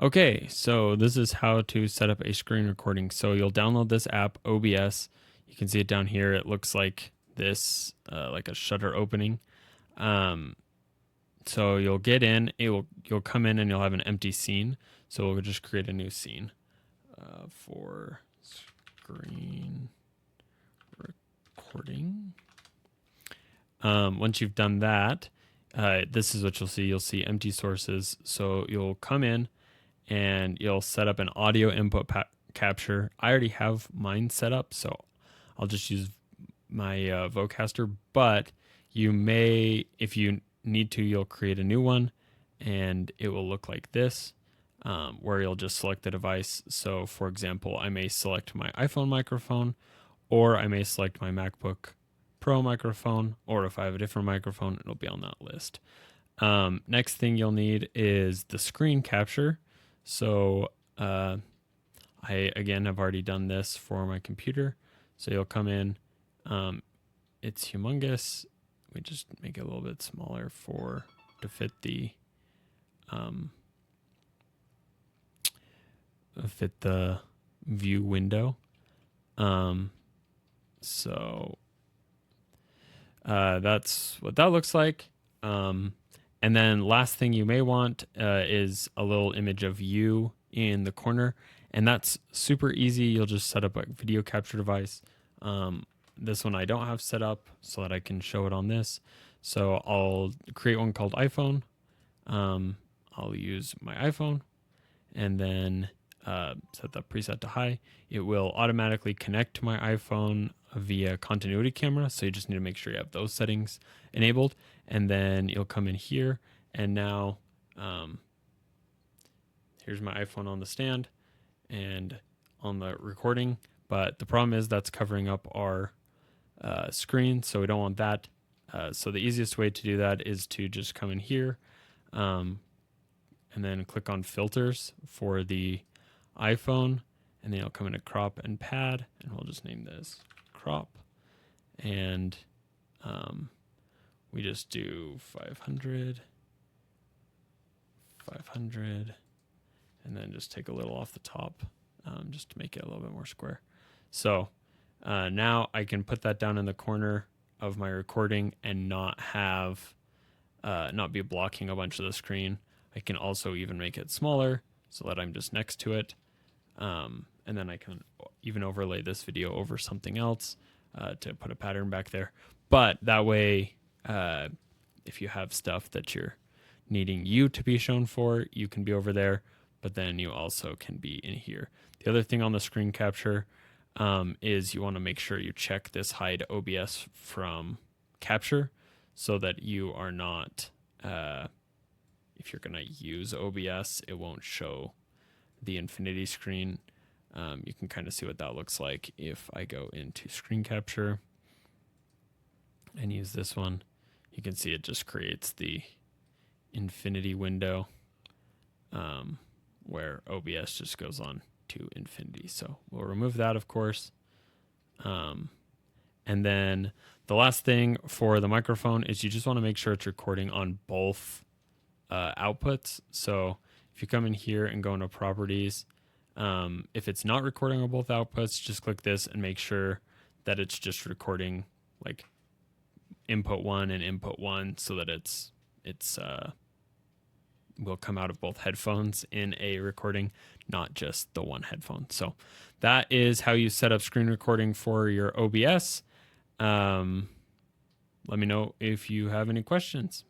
Okay, so this is how to set up a screen recording. So you'll download this app, OBS. You can see it down here. It looks like this, like a shutter opening. So you'll get in. You'll come in and you'll have an empty scene. So we'll just create a new scene for screen recording. Once you've done that, this is what you'll see. You'll see empty sources. So you'll come in and you'll set up an audio input capture. I already have mine set up, so I'll just use my Vocaster, but you may, if you need to, you'll create a new one and it will look like this, where you'll just select the device. So for example, I may select my iPhone microphone, or I may select my MacBook Pro microphone, or if I have a different microphone, it'll be on that list. Next thing you'll need is the screen capture. So I, again, have already done this for my computer. So you'll come in. It's humongous. We just make it a little bit smaller to fit the view window. So that's what that looks like. And then last thing you may want is a little image of you in the corner. And that's super easy. You'll just set up a video capture device. This one I don't have set up so that I can show it on this. So I'll create one called iPhone. I'll use my iPhone and then set the preset to high. It will automatically connect to my iPhone via continuity camera. So you just need to make sure you have those settings enabled. And then you'll come in here and now here's my iPhone on the stand and on the recording. But the problem is that's covering up our screen, so we don't want that. So the easiest way to do that is to just come in here and then click on filters for the iPhone, and then you'll come into crop and pad, and we'll just name this crop. And we just do 500, and then just take a little off the top just to make it a little bit more square. So now I can put that down in the corner of my recording and not be blocking a bunch of the screen. I can also even make it smaller so that I'm just next to it. And then I can even overlay this video over something else to put a pattern back there. But that way, if you have stuff that you're needing you to be shown for, you can be over there, but then you also can be in here. The other thing on the screen capture is you want to make sure you check this hide OBS from capture so that you are not, if you're going to use OBS, it won't show the infinity screen. You can kind of see what that looks like if I go into screen capture and use this one. You can see it just creates the infinity window where OBS just goes on to infinity. So we'll remove that, of course. And then the last thing for the microphone is you just want to make sure it's recording on both outputs. So if you come in here and go into properties, if it's not recording on both outputs, just click this and make sure that it's just recording like input 1 and input 1 so that it's will come out of both headphones in a recording, not just the one headphone. So that is how you set up screen recording for your OBS. Let me know if you have any questions.